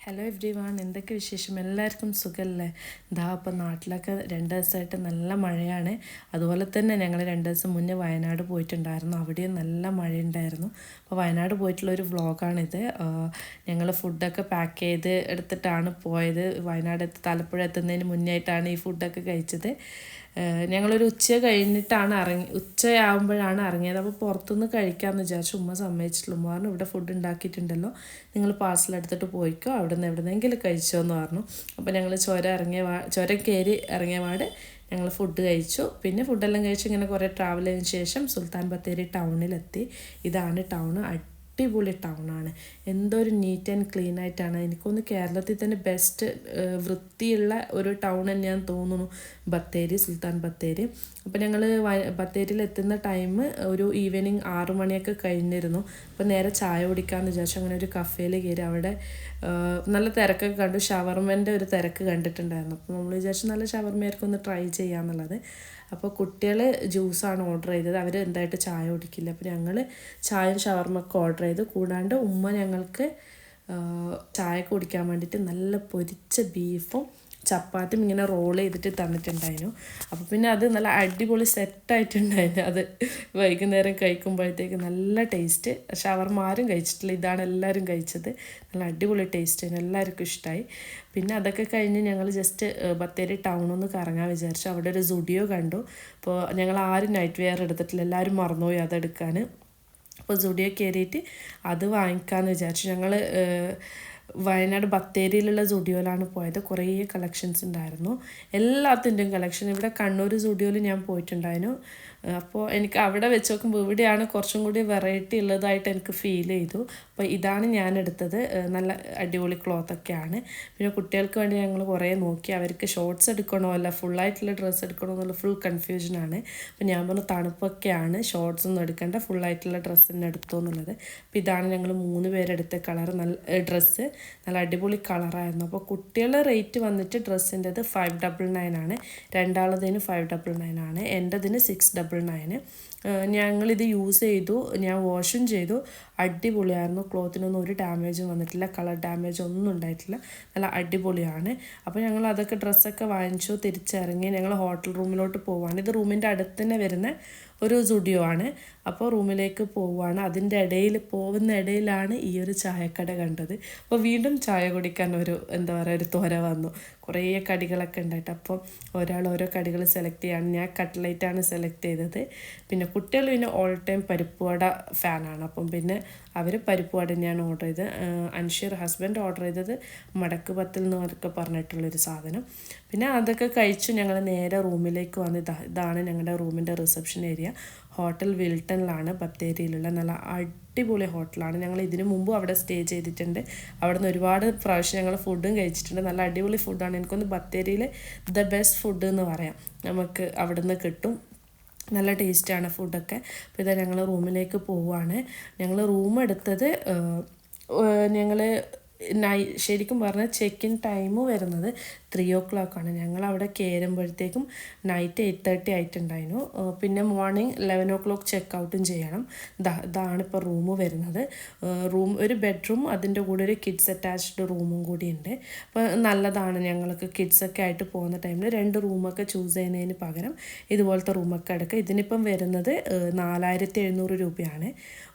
Hello every one, എന്തൊക്കെ വിശേഷം? എല്ലാവർക്കും സുഖമല്ലേ? ഇപ്പം നാട്ടിലൊക്കെ 2 ദിവസമായിട്ട് നല്ല മഴയാണ്. അതുപോലെ തന്നെ ഞങ്ങൾ 2 ദിവസം മുന്നേ വയനാട് പോയിട്ടുണ്ടായിരുന്നു. അവിടെയും നല്ല മഴയുണ്ടായിരുന്നു. അപ്പോൾ വയനാട് പോയിട്ടുള്ളൊരു വ്ളോഗാണിത്. ഞങ്ങൾ ഫുഡൊക്കെ പാക്ക് ചെയ്ത് എടുത്തിട്ടാണ് പോയത്. വയനാട് തലപ്പുഴ എത്തുന്നതിന് മുന്നേ ആയിട്ടാണ് ഈ ഫുഡൊക്കെ കഴിച്ചത്. ഞങ്ങളൊരു ഉച്ചയാകുമ്പോഴാണ് ഇറങ്ങിയത്. അപ്പോൾ പുറത്തുനിന്ന് കഴിക്കാമെന്ന് വിചാരിച്ചു. ഉമ്മ സമ്മതിച്ചിട്ടില്ല. ഉമ്മ പറഞ്ഞു ഇവിടെ ഫുഡ് ഉണ്ടാക്കിയിട്ടുണ്ടല്ലോ, നിങ്ങൾ പാർസൽ എടുത്തിട്ട് പോയിക്കോ, അവിടെ നിന്ന് എവിടെന്നെങ്കിലും കഴിച്ചോ എന്ന് പറഞ്ഞു. അപ്പോൾ ഞങ്ങൾ ചുരം കയറി ഇറങ്ങിയ പാട് ഞങ്ങൾ ഫുഡ് കഴിച്ചു. പിന്നെ ഫുഡെല്ലാം കഴിച്ച് ഇങ്ങനെ കുറേ ട്രാവൽ ചെയ്തതിന് ശേഷം സുൽത്താൻ ബത്തേരി ടൗണിലെത്തി. ഇതാണ് ടൗൺ. അടിപൊളി ടൗണാണ്. എന്തോ ഒരു നീറ്റ് ആൻഡ് ക്ലീൻ ആയിട്ടാണ്. എനിക്കൊന്ന് കേരളത്തിൽ തന്നെ ബെസ്റ്റ് വൃത്തിയുള്ള ഒരു ടൗൺ തന്നെയാന്ന് തോന്നുന്നു സുൽത്താൻ ബത്തേരി. അപ്പോൾ ഞങ്ങൾ ബത്തേരിയിൽ എത്തുന്ന ടൈം ഒരു ഈവനിങ് 6 മണിയൊക്കെ കഴിഞ്ഞിരുന്നു. അപ്പോൾ നേരെ ചായ കുടിക്കാമെന്ന് വിചാരിച്ചു. അങ്ങനെ ഒരു കഫേയിൽ കയറി. അവിടെ നല്ല തിരക്കൊക്കെ കണ്ടു. ഷവർമേൻ്റെ ഒരു തിരക്ക് കണ്ടിട്ടുണ്ടായിരുന്നു. അപ്പോൾ നമ്മൾ വിചാരിച്ചു നല്ല ഷവർമയായിരിക്കും, ഒന്ന് ട്രൈ ചെയ്യാമെന്നുള്ളത്. അപ്പോൾ കുട്ടികൾ ജ്യൂസാണ് ഓർഡർ ചെയ്തത്. അവർ എന്തായിട്ട് ചായ കുടിക്കില്ല. അപ്പോൾ ഞങ്ങൾ ചായയും ഷവർമൊക്കെ ഓർഡർ ചെയ്തു. കൂടാണ്ട് ഉമ്മ ഞങ്ങൾക്ക് ചായ കുടിക്കാൻ വേണ്ടിയിട്ട് നല്ല പൊരിച്ച ബീഫും ചപ്പാത്തിയും ഇങ്ങനെ റോൾ ചെയ്തിട്ട് തന്നിട്ടുണ്ടായിരുന്നു. അപ്പോൾ പിന്നെ അത് നല്ല അടിപൊളി സെറ്റായിട്ടുണ്ടായിരുന്നു. അത് വൈകുന്നേരം കഴിക്കുമ്പോഴത്തേക്ക് നല്ല ടേസ്റ്റ്. ഷവർമ ആരും കഴിച്ചിട്ടില്ല, ഇതാണ് എല്ലാവരും കഴിച്ചത്. നല്ല അടിപൊളി ടേസ്റ്റായിരുന്നു, എല്ലാവർക്കും ഇഷ്ടമായി. പിന്നെ അതൊക്കെ കഴിഞ്ഞ് ഞങ്ങൾ ജസ്റ്റ് ബത്തേരി ടൗണൊന്ന് കറങ്ങാൻ വിചാരിച്ചു. അവിടെ ഒരു സുഡിയോ കണ്ടു. അപ്പോൾ ഞങ്ങൾ ആരും നൈറ്റ് വെയർ എടുത്തിട്ടില്ല, എല്ലാവരും മറന്നുപോയി അതെടുക്കാൻ. അപ്പോൾ സുഡിയോ കയറിയിട്ട് അത് വാങ്ങിക്കാമെന്ന് വിചാരിച്ചു. ഞങ്ങൾ വയനാട് ബത്തേരിയിലുള്ള സുഡിയോയിലാണ് പോയത്. കുറേ കളക്ഷൻസ് ഉണ്ടായിരുന്നു, എല്ലാത്തിൻ്റെയും കളക്ഷൻ. ഇവിടെ കണ്ണൂർ സുഡിയോയിൽ ഞാൻ പോയിട്ടുണ്ടായിരുന്നു. അപ്പോൾ എനിക്ക് അവിടെ വെച്ച് നോക്കുമ്പോൾ ഇവിടെയാണ് കുറച്ചും കൂടി വെറൈറ്റി ഉള്ളതായിട്ട് എനിക്ക് ഫീൽ ചെയ്തു. അപ്പോൾ ഇതാണ് ഞാൻ എടുത്തത്. നല്ല അടിപൊളി ക്ലോത്തൊക്കെയാണ്. പിന്നെ കുട്ടികൾക്ക് വേണ്ടി ഞങ്ങൾ കുറേ നോക്കി. അവർക്ക് ഷോർട്ട്സ് എടുക്കണോ അല്ല ഫുള്ളായിട്ടുള്ള ഡ്രസ്സ് എടുക്കണോ എന്നുള്ള ഫുൾ കൺഫ്യൂഷനാണ്. അപ്പോൾ ഞാൻ പറഞ്ഞു തണുപ്പൊക്കെയാണ്, ഷോർട്സ് ഒന്നും എടുക്കേണ്ട, ഫുള്ളായിട്ടുള്ള ഡ്രസ്സ് തന്നെ എടുത്തോ എന്നുള്ളത്. അപ്പോൾ ഇതാണ് ഞങ്ങൾ 3 പേരെടുത്ത കളർ. ഡ്രസ്സ് നല്ല അടിപൊളി കളറായിരുന്നു. അപ്പോൾ കുട്ടികളുടെ റേറ്റ് വന്നിട്ട് ഡ്രസ്സിൻ്റെത് 599 ആണ്. രണ്ടാളതിന് 599 ആണ്. എൻ്റെതിന് 699. ഞങ്ങളിത് യൂസ് ചെയ്തു, ഞാൻ വാഷും ചെയ്തു. അടിപൊളിയായിരുന്നു. ക്ലോത്തിനൊന്നും ഒരു ഡാമേജും വന്നിട്ടില്ല, കളർ ഡാമേജ് ഒന്നും ഉണ്ടായിട്ടില്ല. നല്ല അടിപൊളിയാണ്. അപ്പോൾ ഞങ്ങൾ അതൊക്കെ ഡ്രസ്സൊക്കെ വാങ്ങിച്ചു, തിരിച്ചിറങ്ങി ഞങ്ങൾ ഹോട്ടൽ റൂമിലോട്ട് പോവുകയാണ്. ഇത് റൂമിൻ്റെ അടുത്ത് തന്നെ വരുന്ന ഒരു സുഡിയോ ആണ്. അപ്പോൾ റൂമിലേക്ക് പോവുകയാണ്. അതിൻ്റെ പോകുന്ന ഇടയിലാണ് ഈ ഒരു ചായക്കട കണ്ടത്. അപ്പോൾ വീണ്ടും ചായ കുടിക്കാൻ ഒരു ത്വര വന്നു. കുറേ കടികളൊക്കെ ഉണ്ടായിട്ട് അപ്പോൾ ഒരാൾ ഓരോ കടികൾ സെലക്ട് ചെയ്യാണ്. ഞാൻ കട്ട്ലേറ്റാണ് സെലക്ട് ചെയ്തത്. പിന്നെ കുട്ടികൾ പിന്നെ ഓൾ ടൈം പരിപ്പുവട ഫാനാണ്. അപ്പം പിന്നെ അവർ പരിപ്പുവട തന്നെയാണ് ഓർഡർ ചെയ്തത്. അൻഷീർ ഹസ്ബൻഡ് ഓർഡർ ചെയ്തത് മടക്ക് പത്തിൽ എന്നൊക്കെ പറഞ്ഞിട്ടുള്ളൊരു സാധനം. പിന്നെ അതൊക്കെ കഴിച്ചു ഞങ്ങൾ നേരെ റൂമിലേക്ക് വന്ന്. ഇതാണ് ഞങ്ങളുടെ റൂമിൻ്റെ റിസപ്ഷൻ ഏരിയ. ഹോട്ടൽ വിൽട്ടണിലാണ്, ബത്തേരിയിലുള്ള നല്ല അടിപൊളി ഹോട്ടലാണ്. ഞങ്ങൾ ഇതിനു മുമ്പ് അവിടെ സ്റ്റേ ചെയ്തിട്ടുണ്ട്. അവിടെ നിന്ന് ഒരുപാട് പ്രാവശ്യം ഞങ്ങൾ ഫുഡും കഴിച്ചിട്ടുണ്ട്. നല്ല അടിപൊളി ഫുഡാണ്. എനിക്കൊന്ന് ബത്തേരിയിൽ ദ ബെസ്റ്റ് ഫുഡ് എന്ന് പറയാം, നമുക്ക് അവിടെ നിന്ന് കിട്ടും. നല്ല ടേസ്റ്റാണ് ഫുഡൊക്കെ. അപ്പോൾ ഇതാ ഞങ്ങൾ റൂമിലേക്ക് പോവുകയാണ്. ഞങ്ങൾ റൂം എടുത്തത് ഞങ്ങൾ ശരിക്കും പറഞ്ഞാൽ ചെക്ക് ഇൻ ടൈം വരുന്നത് 3 o'clock ആണ്. ഞങ്ങളവിടെ കയറുമ്പോഴത്തേക്കും നൈറ്റ് 8:30 ആയിട്ടുണ്ടായിരുന്നു. പിന്നെ മോർണിംഗ് 11 o'clock ചെക്ക് ഔട്ടും ചെയ്യണം. ഇതാണ് ഇപ്പോൾ റൂം വരുന്നത്. ഒരു ബെഡ്റൂം, അതിൻ്റെ കൂടെ ഒരു കിഡ്സ് അറ്റാച്ച്ഡ് റൂമും കൂടി ഉണ്ട്. അപ്പോൾ നല്ലതാണ്. ഞങ്ങൾക്ക് കിഡ്സൊക്കെ ആയിട്ട് പോകുന്ന ടൈമിൽ 2 റൂമൊക്കെ ചൂസ് ചെയ്യുന്നതിന് പകരം ഇതുപോലത്തെ റൂമൊക്കെ എടുക്കുക. ഇതിനിപ്പം വരുന്നത് 4700 രൂപയാണ്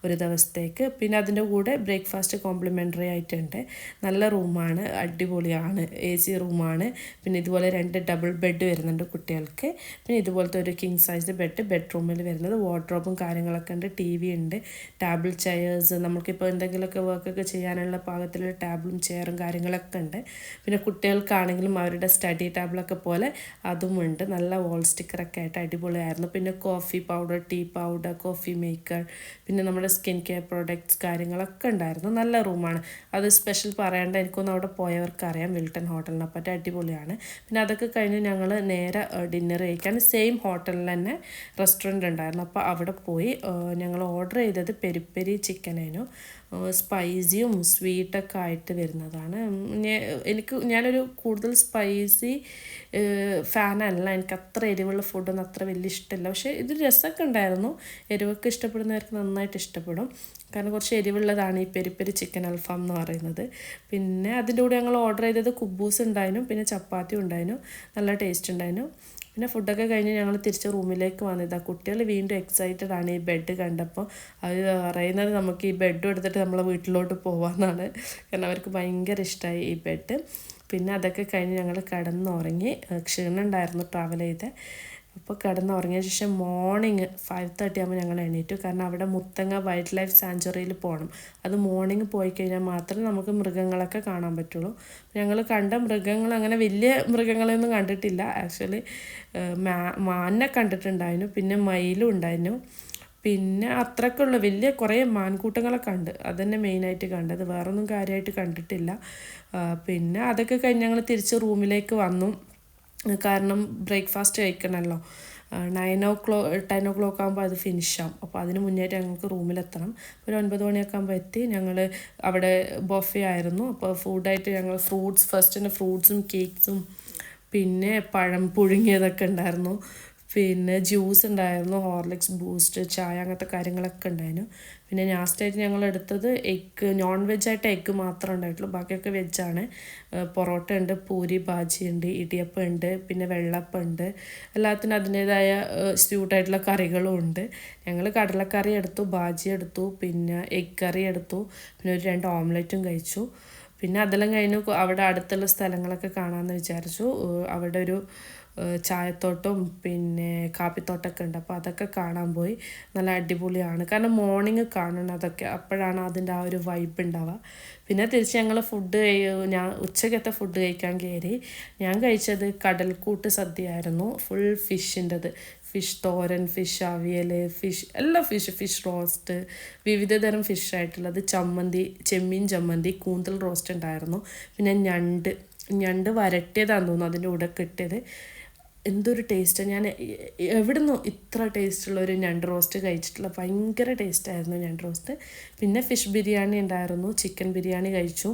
ഒരു ദിവസത്തേക്ക്. പിന്നെ അതിൻ്റെ കൂടെ ബ്രേക്ക്ഫാസ്റ്റ് കോംപ്ലിമെൻ്ററി ആയിട്ടുണ്ട്. നല്ല റൂമാണ്, അടിപൊളിയാണ്. AC റൂമാണ്. പിന്നെ ഇതുപോലെ 2 ഡബിൾ ബെഡ് വരുന്നുണ്ട് കുട്ടികൾക്ക്. പിന്നെ ഇതുപോലത്തെ ഒരു കിങ് സൈസ് ബെഡ്റൂമിൽ വരുന്നത്. വാർഡ്രോബും കാര്യങ്ങളൊക്കെ ഉണ്ട്. TV ഉണ്ട്. ടേബിൾ ചെയേഴ്സ്, നമുക്കിപ്പോൾ എന്തെങ്കിലുമൊക്കെ വർക്കൊക്കെ ചെയ്യാനുള്ള പാകത്തിലുള്ള ടേബിളും ചെയറും കാര്യങ്ങളൊക്കെ ഉണ്ട്. പിന്നെ കുട്ടികൾക്കാണെങ്കിലും അവരുടെ സ്റ്റഡി ടേബിളൊക്കെ പോലെ അതും ഉണ്ട്. നല്ല വാൾ സ്റ്റിക്കറൊക്കെ ആയിട്ട് അടിപൊളിയായിരുന്നു. പിന്നെ coffee powder, tea powder, coffee maker, പിന്നെ നമ്മുടെ സ്കിൻ കെയർ പ്രോഡക്റ്റ്സ് കാര്യങ്ങളൊക്കെ ഉണ്ടായിരുന്നു. നല്ല റൂമാണ്. അത് സ്പെഷ്യൽ പറയേണ്ട, എനിക്കൊന്നും അവിടെ പോയവർക്ക് അറിയാം വിൽട്ടൺ ഹോട്ടലിനെ പറ്റി. അടിപൊളിയാണ്. പിന്നെ അതൊക്കെ കഴിഞ്ഞ് ഞങ്ങൾ നേരെ ഡിന്നർ കഴിക്കാൻ സെയിം ഹോട്ടലിൽ തന്നെ റെസ്റ്റോറൻറ്റ് ഉണ്ടായിരുന്നു. അപ്പോൾ അവിടെ പോയി ഞങ്ങൾ ഓർഡർ ചെയ്തത് പെരി ചിക്കനായിരുന്നു. സ്പൈസിയും സ്വീറ്റൊക്കെ ആയിട്ട് വരുന്നതാണ്. ഞാനൊരു കൂടുതൽ സ്പൈസി ഫാനല്ല. എനിക്ക് അത്ര എരിവുള്ള ഫുഡൊന്നും അത്ര വലിയ ഇഷ്ടമില്ല. പക്ഷേ ഇത് രസമൊക്കെ ഉണ്ടായിരുന്നു. എരിവൊക്കെ ഇഷ്ടപ്പെടുന്നവർക്ക് നന്നായിട്ട് ഇഷ്ടപ്പെടും. ഇഷ്ടപ്പെടും. കാരണം കുറച്ച് എരിവുള്ളതാണ് ഈ പെരി പെരി ചിക്കൻ അൽഫാം എന്ന് പറയുന്നത്. പിന്നെ അതിൻ്റെ കൂടെ ഞങ്ങൾ ഓർഡർ ചെയ്തത് കുബൂസ് ഉണ്ടായിരുന്നു, പിന്നെ ചപ്പാത്തി ഉണ്ടായിരുന്നു, നല്ല ടേസ്റ്റ് ഉണ്ടായിരുന്നു. പിന്നെ ഫുഡൊക്കെ കഴിഞ്ഞ് ഞങ്ങൾ തിരിച്ച് റൂമിലേക്ക് വന്നതാണ്. കുട്ടികൾ വീണ്ടും എക്സൈറ്റഡ് ആണ് ഈ ബെഡ് കണ്ടപ്പോൾ. അവർ പറയുന്നത് നമുക്ക് ഈ ബെഡും എടുത്തിട്ട് നമ്മളെ വീട്ടിലോട്ട് പോകാമെന്നാണ്. കാരണം അവർക്ക് ഭയങ്കര ഇഷ്ടമായി ഈ ബെഡ്. പിന്നെ അതൊക്കെ കഴിഞ്ഞ് ഞങ്ങൾ കിടന്നുറങ്ങി. ക്ഷീണം ഉണ്ടായിരുന്നു ട്രാവൽ ചെയ്ത്. അപ്പോൾ കിടന്നുറങ്ങിയ ശേഷം മോർണിംഗ് 5:30 ആകുമ്പോൾ ഞങ്ങൾ എണീറ്റു. കാരണം അവിടെ മുത്തങ്ങ വൈൽഡ് ലൈഫ് സാങ്ച്വറിയിൽ പോകണം. അത് മോർണിംഗ് പോയി കഴിഞ്ഞാൽ മാത്രമേ നമുക്ക് മൃഗങ്ങളൊക്കെ കാണാൻ പറ്റുള്ളൂ. ഞങ്ങൾ കണ്ട മൃഗങ്ങൾ അങ്ങനെ വലിയ മൃഗങ്ങളെയൊന്നും കണ്ടിട്ടില്ല. ആക്ച്വലി മാനിനെ കണ്ടിട്ടുണ്ടായിരുന്നു, പിന്നെ മയിലും ഉണ്ടായിരുന്നു, പിന്നെ അത്രയ്ക്കുള്ള വലിയ കുറേ മാൻകൂട്ടങ്ങളൊക്കെ ഉണ്ട്. അതുതന്നെ മെയിനായിട്ട് കണ്ടത്, വേറൊന്നും കാര്യമായിട്ട് കണ്ടിട്ടില്ല. പിന്നെ അതൊക്കെ കഴിഞ്ഞ് ഞങ്ങൾ തിരിച്ച് റൂമിലേക്ക് വന്നു. കാരണം ബ്രേക്ക്ഫാസ്റ്റ് കഴിക്കണമല്ലോ. 10 o'clock ആകുമ്പോൾ അത് ഫിനിഷാവും. അപ്പോൾ അതിന് മുന്നേറ്റ് ഞങ്ങൾക്ക് റൂമിലെത്തണം. ഒരു 9 മണിയൊക്കെ ആകുമ്പോൾ എത്തി. ഞങ്ങൾ അവിടെ ബൊഫെ ആയിരുന്നു. അപ്പോൾ ഫുഡായിട്ട് ഞങ്ങൾ ഫസ്റ്റിന് ഫ്രൂട്ട്സും കേക്ക്സും പിന്നെ പഴം പുഴുങ്ങിയതൊക്കെ ഉണ്ടായിരുന്നു, പിന്നെ ജ്യൂസ് ഉണ്ടായിരുന്നു, ഹോർലിക്സ്, ബൂസ്റ്റ്, ചായ, അങ്ങനത്തെ കാര്യങ്ങളൊക്കെ ഉണ്ടായിരുന്നു. പിന്നെ ലാസ്റ്റായിട്ട് ഞങ്ങൾ എടുത്തത് എഗ്ഗ്, നോൺ വെജായിട്ട് എഗ്ഗ് മാത്രമേ ഉണ്ടായിട്ടുള്ളൂ, ബാക്കിയൊക്കെ വെജാണ്. പൊറോട്ട ഉണ്ട്, പൂരി ഭാജി ഉണ്ട്, ഇടിയപ്പം ഉണ്ട്, പിന്നെ വെള്ളപ്പം ഉണ്ട്. എല്ലാത്തിനും അതിൻ്റേതായ സ്യൂട്ടായിട്ടുള്ള കറികളും ഉണ്ട്. ഞങ്ങൾ കടലക്കറി എടുത്തു, ഭാജി എടുത്തു, പിന്നെ എഗ്ഗ് കറി എടുത്തു, പിന്നെ ഒരു 2 ഓംലെറ്റും കഴിച്ചു. പിന്നെ അതെല്ലാം കഴിഞ്ഞു അവിടെ അടുത്തുള്ള സ്ഥലങ്ങളൊക്കെ കാണാമെന്ന് വിചാരിച്ചു. അവിടെ ഒരു ചായത്തോട്ടവും പിന്നെ കാപ്പിത്തോട്ടമൊക്കെ ഉണ്ട്. അപ്പോൾ അതൊക്കെ കാണാൻ പോയി. നല്ല അടിപൊളിയാണ്. കാരണം മോർണിംഗ് കാണണം അതൊക്കെ, അപ്പോഴാണ് അതിൻ്റെ ആ ഒരു വൈബ് ഉണ്ടാവുക. പിന്നെ തിരിച്ച് ഞങ്ങൾ ഞാൻ ഉച്ചക്കത്തെ ഫുഡ് കഴിക്കാൻ കയറി. ഞാൻ കഴിച്ചത് കടൽക്കൂട്ട് സദ്യയായിരുന്നു. ഫുൾ ഫിഷിൻ്റെത്, ഫിഷ് തോരൻ, ഫിഷ് അവിയൽ, എല്ലാ ഫിഷ് റോസ്റ്റ്, വിവിധ തരം ഫിഷായിട്ടുള്ളത്, ചമ്മന്തി, ചെമ്മീൻ ചമ്മന്തി, കൂന്തൽ റോസ്റ്റ് ഉണ്ടായിരുന്നു. പിന്നെ ഞണ്ട് വരട്ടിയതാണെന്ന് തോന്നുന്നു അതിൻ്റെ കൂടെ കിട്ടിയത്. എന്തൊരു ടേസ്റ്റ്! ഞാൻ എവിടെ നിന്നോ ഇത്ര ടേസ്റ്റുള്ള ഒരു ഞണ്ട് റോസ്റ്റ് കഴിച്ചിട്ടില്ല. ഭയങ്കര ടേസ്റ്റായിരുന്നു ഞണ്ട് റോസ്റ്റ്. പിന്നെ ഫിഷ് ബിരിയാണി ഉണ്ടായിരുന്നു, ചിക്കൻ ബിരിയാണി കഴിച്ചു.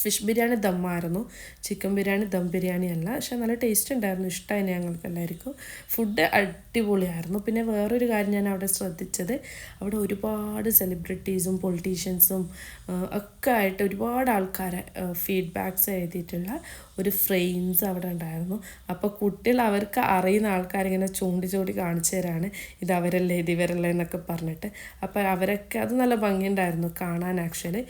ഫിഷ് ബിരിയാണി ദമ്മായിരുന്നു, ചിക്കൻ ബിരിയാണി ദം ബിരിയാണി അല്ല. പക്ഷെ നല്ല ടേസ്റ്റ് ഉണ്ടായിരുന്നു, ഇഷ്ടമായി ഞങ്ങൾക്ക് എല്ലാവർക്കും. ഫുഡ് അടിപൊളിയായിരുന്നു. പിന്നെ വേറൊരു കാര്യം ഞാൻ അവിടെ ശ്രദ്ധിച്ചത്, അവിടെ ഒരുപാട് സെലിബ്രിറ്റീസും പൊളിറ്റീഷ്യൻസും ഒക്കെ ആയിട്ട് ഒരുപാട് ആൾക്കാരെ ഫീഡ്ബാക്ക്സ് എഴുതിയിട്ടുള്ള ഒരു ഫ്രെയിംസ് അവിടെ ഉണ്ടായിരുന്നു. അപ്പോൾ കുട്ടികൾ അവർക്ക് അറിയുന്ന ആൾക്കാരിങ്ങനെ ചൂണ്ടി കാണിച്ചു തരാണ്, ഇതവരല്ലേ ഇതിവരല്ലേ എന്നൊക്കെ പറഞ്ഞിട്ട്. അപ്പോൾ അവരൊക്കെ അത് നല്ല ഭംഗിയുണ്ടായിരുന്നു കാണാൻ. ആക്ച്വലി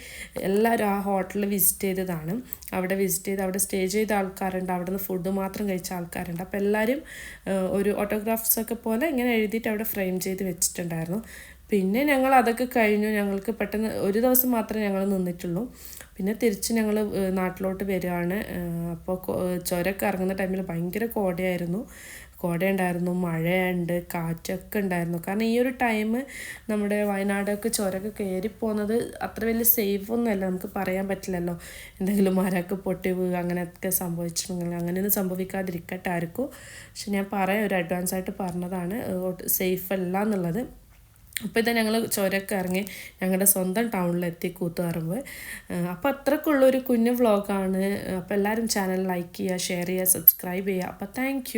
എല്ലാവരും ആ ഹോട്ടലിൽ വിസിറ്റ് ചെയ്തതാണ്. അവിടെ സ്റ്റേ ചെയ്ത ആൾക്കാരുണ്ട്, അവിടെ നിന്ന് ഫുഡ് മാത്രം കഴിച്ച ആൾക്കാരുണ്ട്. അപ്പോൾ എല്ലാവരും ഒരു ഓട്ടോഗ്രാഫ്സൊക്കെ പോലെ ഇങ്ങനെ എഴുതിയിട്ട് അവിടെ ഫ്രെയിം ചെയ്ത് വെച്ചിട്ടുണ്ടായിരുന്നു. പിന്നെ ഞങ്ങൾ അതൊക്കെ കഴിഞ്ഞു. ഞങ്ങൾക്ക് പെട്ടെന്ന് ഒരു ദിവസം മാത്രമേ ഞങ്ങൾ നിന്നിട്ടുള്ളൂ. പിന്നെ തിരിച്ച് ഞങ്ങൾ നാട്ടിലോട്ട് വരികയാണ്. അപ്പോൾ ചുരമൊക്കെ ഇറങ്ങുന്ന ടൈമിൽ ഭയങ്കര കോടയുണ്ടായിരുന്നു, മഴയുണ്ട്, കാറ്റൊക്കെ ഉണ്ടായിരുന്നു. കാരണം ഈ ഒരു ടൈം നമ്മുടെ വയനാടൊക്കെ ചുരമൊക്കെ കയറിപ്പോകുന്നത് അത്ര വലിയ സേഫ് ഒന്നുമല്ല, നമുക്ക് പറയാൻ പറ്റില്ലല്ലോ. എന്തെങ്കിലും മരമൊക്കെ പൊട്ടി വീഴുക അങ്ങനെയൊക്കെ സംഭവിച്ചിട്ടുണ്ടെങ്കിൽ അങ്ങനെയൊന്നും സംഭവിക്കാതിരിക്കട്ടെ ആർക്കും. പക്ഷെ ഞാൻ ഒരു അഡ്വാൻസ് ആയിട്ട് പറഞ്ഞതാണ്, സേഫ് അല്ല എന്നുള്ളത്. അപ്പോൾ ഇതാ ഞങ്ങൾ ചുരമൊക്കെ ഇറങ്ങി ഞങ്ങളുടെ സ്വന്തം ടൗണിലെത്തി, കൂത്തുപറമ്പ്. അപ്പോൾ അത്രയ്ക്കുള്ളൊരു കുഞ്ഞു വ്ളോഗാണ്. അപ്പോൾ എല്ലാവരും ചാനൽ ലൈക്ക് ചെയ്യുക, ഷെയർ ചെയ്യുക, സബ്സ്ക്രൈബ് ചെയ്യുക. അപ്പോൾ താങ്ക്